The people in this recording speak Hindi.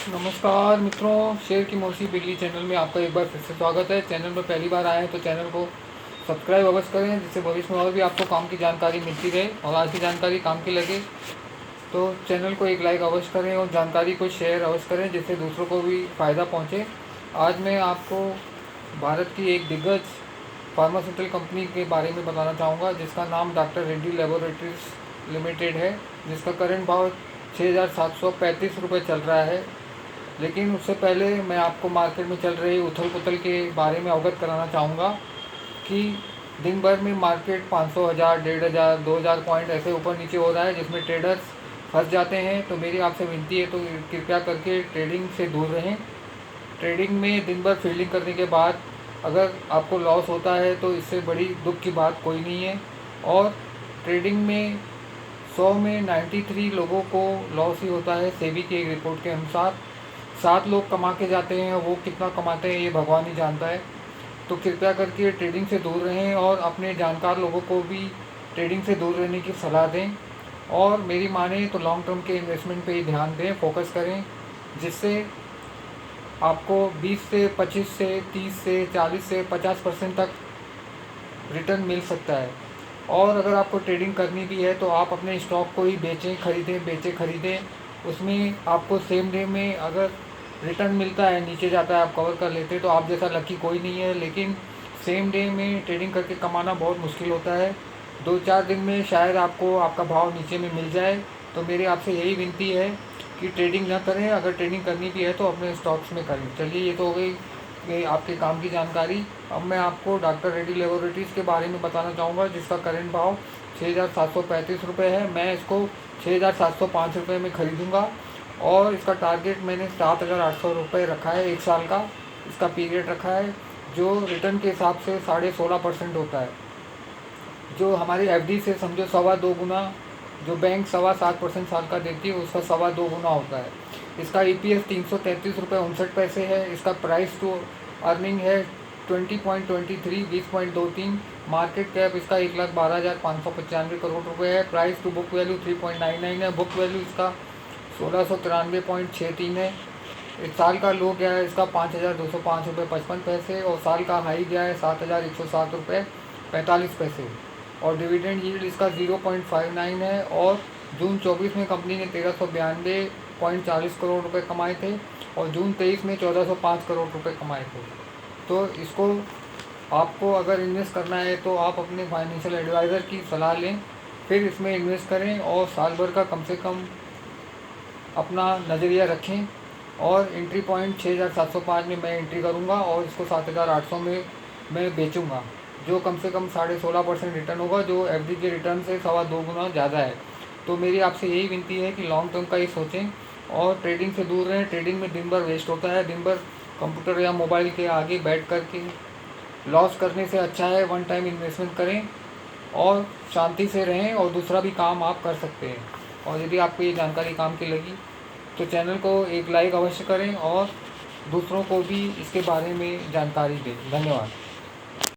नमस्कार मित्रों, शेर की मौसी बिगली चैनल में आपका एक बार फिर से स्वागत है। चैनल पर पहली बार आए हैं तो चैनल को सब्सक्राइब अवश्य करें, जिससे भविष्य में और भी आपको काम की जानकारी मिलती रहे और आज की जानकारी काम की लगे तो चैनल को एक लाइक अवश्य करें और जानकारी को शेयर अवश्य करें, जिससे दूसरों को भी फ़ायदा पहुँचे। आज मैं आपको भारत की एक दिग्गज फार्मास्यूटिकल कंपनी के बारे में बताना चाहूँगा, जिसका नाम डॉक्टर रेड्डी लेबोरेटरीज लिमिटेड है, जिसका करंट भाव 6,735 रुपये चल रहा है। लेकिन उससे पहले मैं आपको मार्केट में चल रही उथल पुथल के बारे में अवगत कराना चाहूँगा कि दिन भर में मार्केट 500, 1000, 1500, 2000 पॉइंट ऐसे ऊपर नीचे हो रहा है, जिसमें ट्रेडर्स फंस जाते हैं। तो मेरी आपसे विनती है तो कृपया करके ट्रेडिंग से दूर रहें। ट्रेडिंग में दिन भर फील्डिंग करने के बाद अगर आपको लॉस होता है तो इससे बड़ी दुख की बात कोई नहीं है। और ट्रेडिंग में 100 में 93 लोगों को लॉस ही होता है, सेबी की एक रिपोर्ट के अनुसार। 7 लोग कमा के जाते हैं, वो कितना कमाते हैं ये भगवान ही जानता है। तो कृपया करके ट्रेडिंग से दूर रहें और अपने जानकार लोगों को भी ट्रेडिंग से दूर रहने की सलाह दें। और मेरी माने तो लॉन्ग टर्म के इन्वेस्टमेंट पे ही ध्यान दें, फोकस करें, जिससे आपको 20 से 25 से 30 से 40 से 50% तक रिटर्न मिल सकता है। और अगर आपको ट्रेडिंग करनी भी है तो आप अपने स्टॉक को ही बेचें खरीदें। उसमें आपको सेम डे में अगर रिटर्न मिलता है, नीचे जाता है, आप कवर कर लेते हैं, तो आप जैसा लकी कोई नहीं है। लेकिन सेम डे में ट्रेडिंग करके कमाना बहुत मुश्किल होता है। 2-4 दिन में शायद आपको आपका भाव नीचे में मिल जाए। तो मेरी आपसे यही विनती है कि ट्रेडिंग ना करें। अगर ट्रेडिंग करनी भी है तो अपने स्टॉक्स में करें। चलिए, ये तो हो गई ये आपके काम की जानकारी। अब मैं आपको डॉक्टर रेड्डी लेबोरेटरीज़ के बारे में बताना चाहूँगा, जिसका करंट भाव 6,735 रुपये है। मैं इसको 6,705 रुपये में ख़रीदूँगा और इसका टारगेट मैंने 7,800 रुपये रखा है, 1 साल का इसका पीरियड रखा है, जो रिटर्न के हिसाब से 16.5% होता है। जो हमारी एफडी से समझो 2.25 गुना, जो बैंक 7.25% साल का देती है, उसका 2.25 गुना होता है। इसका ईपीएस 333 रुपये 59 पैसे है। इसका प्राइस टू अर्निंग है 20.23, 20.23। मार्केट कैप इसका 1,12,595 करोड़ रुपए है। प्राइस टू बुक वैल्यू 3.99 है। बुक वैल्यू इसका 1693.63 है। इस साल का लो गया है इसका 5,205 रुपये 55 पैसे और साल का हाई गया है 7,107 रुपये 45 पैसे। और डिविडेंड यील्ड इसका 0.59 है। और जून 24 में कंपनी ने 1,392.40 करोड़ रुपए कमाए थे और जून 23 में 1,405 करोड़ रुपए कमाए थे। तो इसको आपको अगर इन्वेस्ट करना है तो आप अपने फाइनेंशियल एडवाइज़र की सलाह लें, फिर इसमें इन्वेस्ट करें और साल भर का कम से कम अपना नज़रिया रखें। और एंट्री पॉइंट 6,705 में मैं एंट्री करूंगा और इसको 7,800 में मैं बेचूंगा, जो कम से कम 16.5% रिटर्न होगा, जो एफडी के रिटर्न से 2.25 गुना ज़्यादा है। तो मेरी आपसे यही विनती है कि लॉन्ग टर्म का ही सोचें और ट्रेडिंग से दूर रहें। ट्रेडिंग में दिन भर वेस्ट होता है। दिन भर कंप्यूटर या मोबाइल के आगे बैठ कर के लॉस करने से अच्छा है वन टाइम इन्वेस्टमेंट करें और शांति से रहें और दूसरा भी काम आप कर सकते हैं। और यदि आपको ये जानकारी काम की लगी तो चैनल को एक लाइक अवश्य करें और दूसरों को भी इसके बारे में जानकारी दें। धन्यवाद।